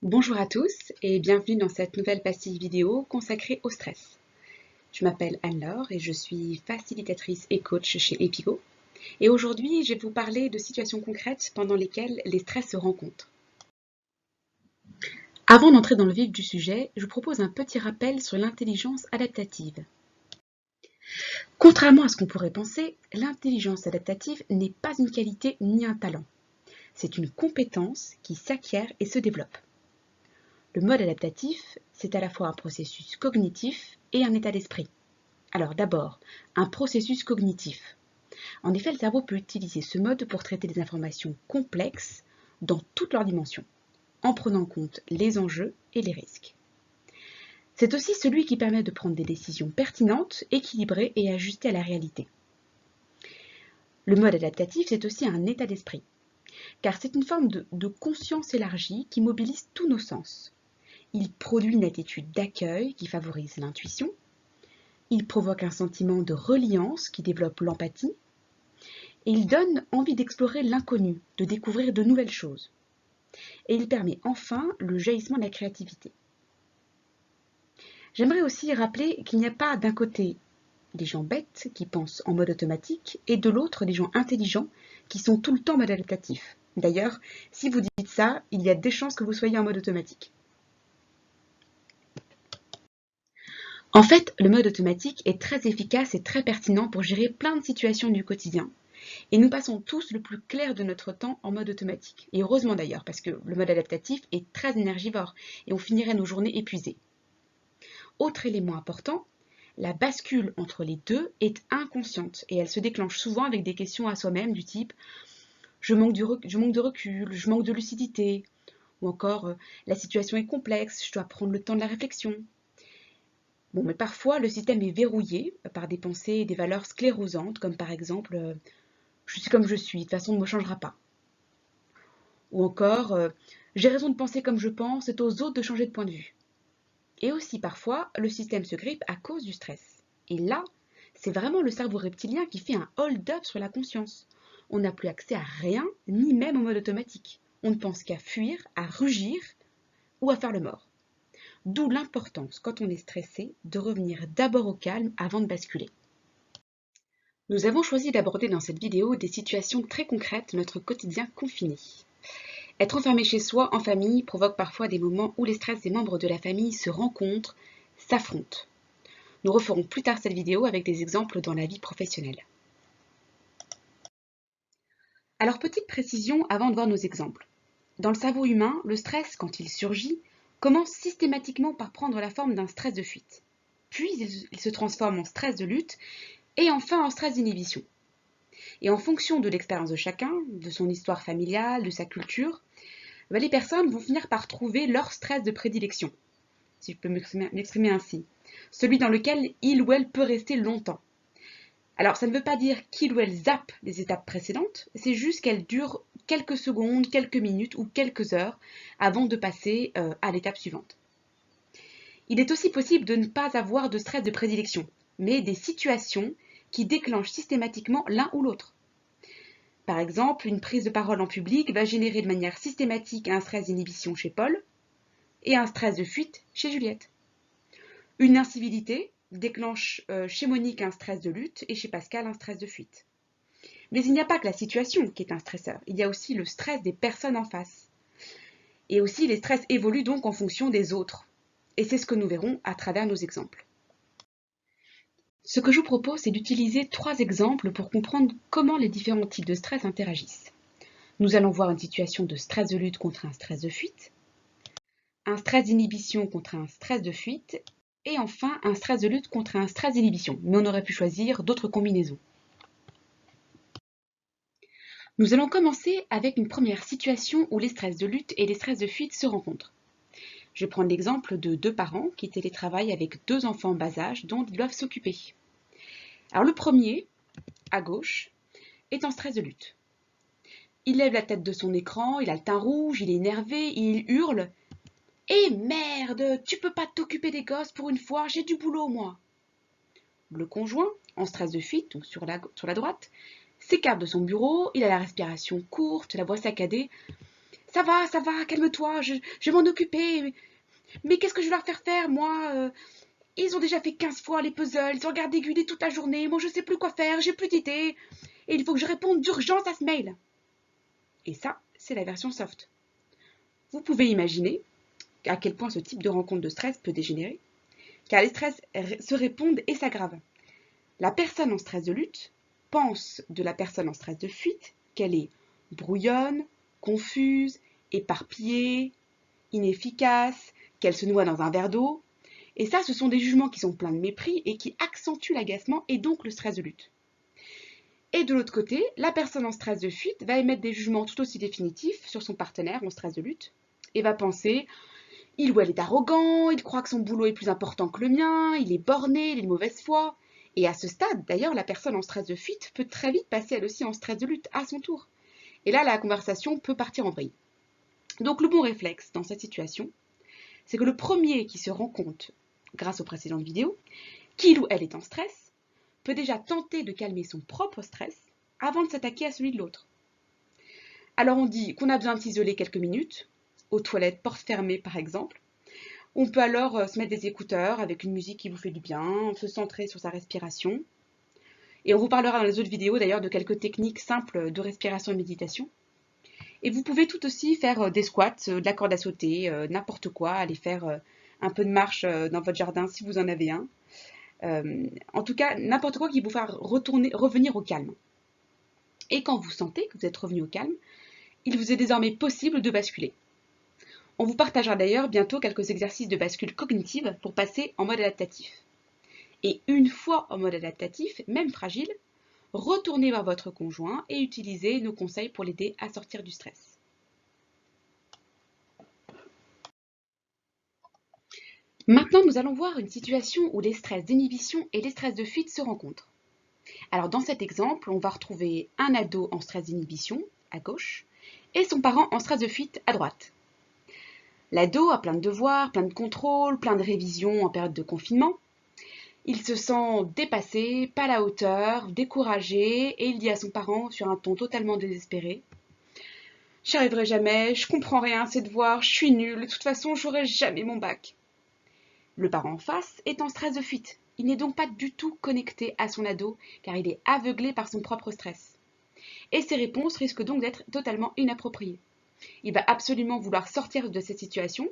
Bonjour à tous et bienvenue dans cette nouvelle pastille vidéo consacrée au stress. Je m'appelle Anne-Laure et je suis facilitatrice et coach chez Epigo. Et aujourd'hui, je vais vous parler de situations concrètes pendant lesquelles les stress se rencontrent. Avant d'entrer dans le vif du sujet, je vous propose un petit rappel sur l'intelligence adaptative. Contrairement à ce qu'on pourrait penser, l'intelligence adaptative n'est pas une qualité ni un talent. C'est une compétence qui s'acquiert et se développe. Le mode adaptatif, c'est à la fois un processus cognitif et un état d'esprit. Alors d'abord, un processus cognitif. En effet, le cerveau peut utiliser ce mode pour traiter des informations complexes dans toutes leurs dimensions, en prenant en compte les enjeux et les risques. C'est aussi celui qui permet de prendre des décisions pertinentes, équilibrées et ajustées à la réalité. Le mode adaptatif, c'est aussi un état d'esprit, car c'est une forme de conscience élargie qui mobilise tous nos sens. Il produit une attitude d'accueil qui favorise l'intuition. Il provoque un sentiment de reliance qui développe l'empathie. Et il donne envie d'explorer l'inconnu, de découvrir de nouvelles choses. Et il permet enfin le jaillissement de la créativité. J'aimerais aussi rappeler qu'il n'y a pas d'un côté des gens bêtes qui pensent en mode automatique et de l'autre des gens intelligents qui sont tout le temps en mode adaptatif. D'ailleurs, si vous dites ça, il y a des chances que vous soyez en mode automatique. En fait, le mode automatique est très efficace et très pertinent pour gérer plein de situations du quotidien. Et nous passons tous le plus clair de notre temps en mode automatique. Et heureusement d'ailleurs, parce que le mode adaptatif est très énergivore et on finirait nos journées épuisées. Autre élément important, la bascule entre les deux est inconsciente et elle se déclenche souvent avec des questions à soi-même du type je manque de recul, je manque de lucidité, ou encore la situation est complexe, je dois prendre le temps de la réflexion. Bon, mais parfois le système est verrouillé par des pensées et des valeurs sclérosantes, comme par exemple je suis comme je suis, de toute façon on ne me changera pas. Ou encore j'ai raison de penser comme je pense, c'est aux autres de changer de point de vue. Et aussi parfois, le système se grippe à cause du stress. Et là, c'est vraiment le cerveau reptilien qui fait un hold-up sur la conscience. On n'a plus accès à rien, ni même au mode automatique. On ne pense qu'à fuir, à rugir ou à faire le mort. D'où l'importance, quand on est stressé, de revenir d'abord au calme avant de basculer. Nous avons choisi d'aborder dans cette vidéo des situations très concrètes de notre quotidien confiné. Être enfermé chez soi, en famille, provoque parfois des moments où les stress des membres de la famille se rencontrent, s'affrontent. Nous referons plus tard cette vidéo avec des exemples dans la vie professionnelle. Alors petite précision avant de voir nos exemples. Dans le cerveau humain, le stress, quand il surgit, commence systématiquement par prendre la forme d'un stress de fuite. Puis il se transforme en stress de lutte et enfin en stress d'inhibition. Et en fonction de l'expérience de chacun, de son histoire familiale, de sa culture, les personnes vont finir par trouver leur stress de prédilection, si je peux m'exprimer ainsi, celui dans lequel il ou elle peut rester longtemps. Alors ça ne veut pas dire qu'il ou elle zappe les étapes précédentes, c'est juste qu'elles durent quelques secondes, quelques minutes ou quelques heures avant de passer à l'étape suivante. Il est aussi possible de ne pas avoir de stress de prédilection, mais des situations qui déclenchent systématiquement l'un ou l'autre. Par exemple, une prise de parole en public va générer de manière systématique un stress d'inhibition chez Paul et un stress de fuite chez Juliette. Une incivilité déclenche chez Monique un stress de lutte et chez Pascal un stress de fuite. Mais il n'y a pas que la situation qui est un stresseur, il y a aussi le stress des personnes en face. Et aussi les stress évoluent donc en fonction des autres. Et c'est ce que nous verrons à travers nos exemples. Ce que je vous propose, c'est d'utiliser 3 exemples pour comprendre comment les différents types de stress interagissent. Nous allons voir une situation de stress de lutte contre un stress de fuite, un stress d'inhibition contre un stress de fuite, et enfin un stress de lutte contre un stress d'inhibition. Mais on aurait pu choisir d'autres combinaisons. Nous allons commencer avec une première situation où les stress de lutte et les stress de fuite se rencontrent. Je vais prendre l'exemple de 2 parents qui télétravaillent avec 2 enfants en bas âge dont ils doivent s'occuper. Alors le premier, à gauche, est en stress de lutte. Il lève la tête de son écran, il a le teint rouge, il est énervé, il hurle. Eh merde, tu peux pas t'occuper des gosses pour une fois, j'ai du boulot moi. Le conjoint, en stress de fuite, donc sur la droite, s'écarte de son bureau, il a la respiration courte, la voix saccadée. ça va, calme-toi, je vais m'en occuper. Mais qu'est-ce que je vais leur faire, moi Ils ont déjà fait 15 fois les puzzles, ils ont regardé Gulli toute la journée, moi je sais plus quoi faire, j'ai plus d'idées. Et il faut que je réponde d'urgence à ce mail. Et ça, c'est la version soft. Vous pouvez imaginer à quel point ce type de rencontre de stress peut dégénérer, car les stress se répondent et s'aggravent. La personne en stress de lutte pense de la personne en stress de fuite qu'elle est brouillonne, confuse, éparpillée, inefficace, qu'elle se noie dans un verre d'eau. Et ça, ce sont des jugements qui sont pleins de mépris et qui accentuent l'agacement et donc le stress de lutte. Et de l'autre côté, la personne en stress de fuite va émettre des jugements tout aussi définitifs sur son partenaire en stress de lutte et va penser il ou elle est arrogant, il croit que son boulot est plus important que le mien, il est borné, il est de mauvaise foi. Et à ce stade, d'ailleurs, la personne en stress de fuite peut très vite passer elle aussi en stress de lutte à son tour. Et là, la conversation peut partir en vrille. Donc le bon réflexe dans cette situation, c'est que le premier qui se rend compte, grâce aux précédentes vidéos, qu'il ou elle est en stress, peut déjà tenter de calmer son propre stress avant de s'attaquer à celui de l'autre. Alors on dit qu'on a besoin de s'isoler quelques minutes, aux toilettes, porte fermée par exemple. On peut alors se mettre des écouteurs avec une musique qui vous fait du bien, se centrer sur sa respiration. Et on vous parlera dans les autres vidéos d'ailleurs de quelques techniques simples de respiration et méditation. Et vous pouvez tout aussi faire des squats, de la corde à sauter, n'importe quoi, aller faire un peu de marche dans votre jardin si vous en avez un. En tout cas, n'importe quoi qui vous fera revenir au calme. Et quand vous sentez que vous êtes revenu au calme, il vous est désormais possible de basculer. On vous partagera d'ailleurs bientôt quelques exercices de bascule cognitive pour passer en mode adaptatif. Et une fois en mode adaptatif, même fragile, retournez vers votre conjoint et utilisez nos conseils pour l'aider à sortir du stress. Maintenant, nous allons voir une situation où les stress d'inhibition et les stress de fuite se rencontrent. Alors dans cet exemple, on va retrouver un ado en stress d'inhibition, à gauche, et son parent en stress de fuite, à droite. L'ado a plein de devoirs, plein de contrôles, plein de révisions en période de confinement. Il se sent dépassé, pas à la hauteur, découragé, et il dit à son parent sur un ton totalement désespéré: J'y arriverai jamais, je comprends rien à ces devoirs, je suis nul, de toute façon j'aurai jamais mon bac. Le parent en face est en stress de fuite. Il n'est donc pas du tout connecté à son ado, car il est aveuglé par son propre stress. Et ses réponses risquent donc d'être totalement inappropriées. Il va absolument vouloir sortir de cette situation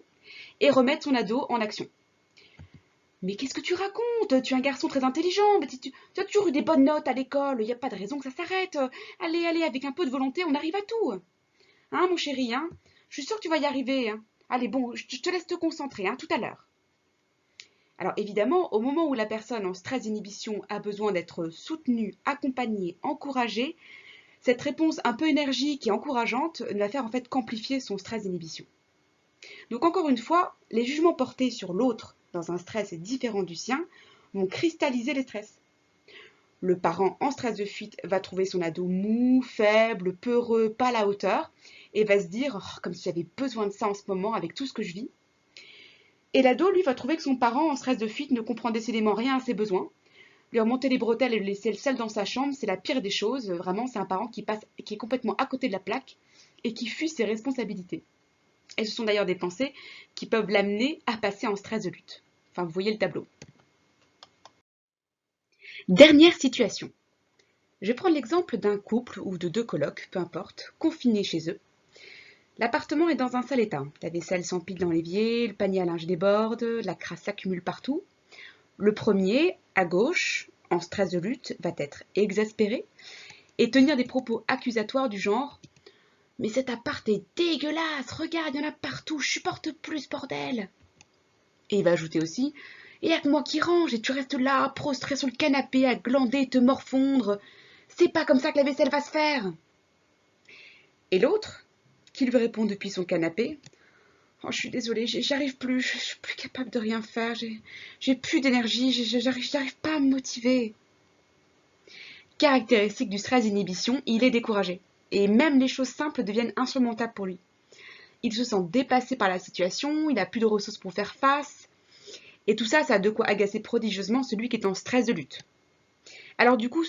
et remettre son ado en action. Mais qu'est-ce que tu racontes? Tu es un garçon très intelligent, tu as toujours eu des bonnes notes à l'école, il n'y a pas de raison que ça s'arrête. Allez, allez, avec un peu de volonté, on arrive à tout. Hein, mon chéri, hein? Je suis sûre que tu vas y arriver. Hein. Allez, bon, je te laisse te concentrer, hein, tout à l'heure. Alors évidemment, au moment où la personne en stress d'inhibition a besoin d'être soutenue, accompagnée, encouragée, cette réponse un peu énergique et encourageante ne va faire en fait qu'amplifier son stress d'inhibition. Donc encore une fois, les jugements portés sur l'autre dans un stress différent du sien vont cristalliser les stress. Le parent en stress de fuite va trouver son ado mou, faible, peureux, pas à la hauteur, et va se dire oh, comme si j'avais besoin de ça en ce moment avec tout ce que je vis. Et l'ado, lui, va trouver que son parent en stress de fuite ne comprend décidément rien à ses besoins. Lui remonter les bretelles et le laisser seul dans sa chambre, c'est la pire des choses. Vraiment, c'est un parent qui est complètement à côté de la plaque et qui fuit ses responsabilités. Et ce sont d'ailleurs des pensées qui peuvent l'amener à passer en stress de lutte. Enfin, vous voyez le tableau. Dernière situation. Je vais prendre l'exemple d'un couple ou de deux colocs, peu importe, confinés chez eux. L'appartement est dans un sale état. La vaisselle s'empile dans l'évier, le panier à linge déborde, la crasse s'accumule partout. Le premier, à gauche, en stress de lutte, va être exaspéré et tenir des propos accusatoires du genre « Mais cet appart est dégueulasse, regarde, il y en a partout, je supporte plus ce bordel !» Et il va ajouter aussi « Et y'a que moi qui range et tu restes là, prostré sur le canapé, à glander et te morfondre. C'est pas comme ça que la vaisselle va se faire !» Et l'autre, qui lui répond depuis son canapé « Oh, je suis désolée, j'y arrive plus, je suis plus capable de rien faire, j'ai plus d'énergie, j'arrive pas à me motiver. » Caractéristique du stress d'inhibition, il est découragé. Et même les choses simples deviennent insurmontables pour lui. Il se sent dépassé par la situation, il n'a plus de ressources pour faire face. Et tout ça, ça a de quoi agacer prodigieusement celui qui est en stress de lutte. Alors du coup,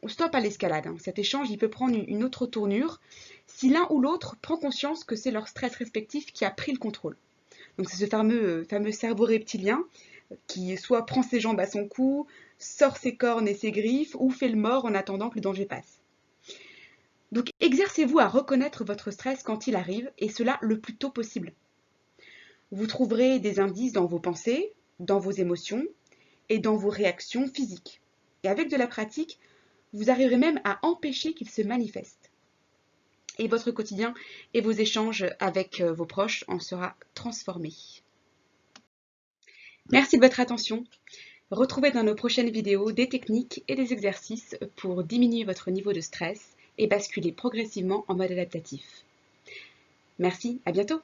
stop à l'escalade. Cet échange, il peut prendre une autre tournure. si l'un ou l'autre prend conscience que c'est leur stress respectif qui a pris le contrôle. Donc c'est ce fameux cerveau reptilien qui soit prend ses jambes à son cou, sort ses cornes et ses griffes ou fait le mort en attendant que le danger passe. Donc exercez-vous à reconnaître votre stress quand il arrive et cela le plus tôt possible. Vous trouverez des indices dans vos pensées, dans vos émotions et dans vos réactions physiques. Et avec de la pratique, vous arriverez même à empêcher qu'ils se manifestent. Et votre quotidien et vos échanges avec vos proches en sera transformé. Merci de votre attention. Retrouvez dans nos prochaines vidéos des techniques et des exercices pour diminuer votre niveau de stress et basculer progressivement en mode adaptatif. Merci, à bientôt!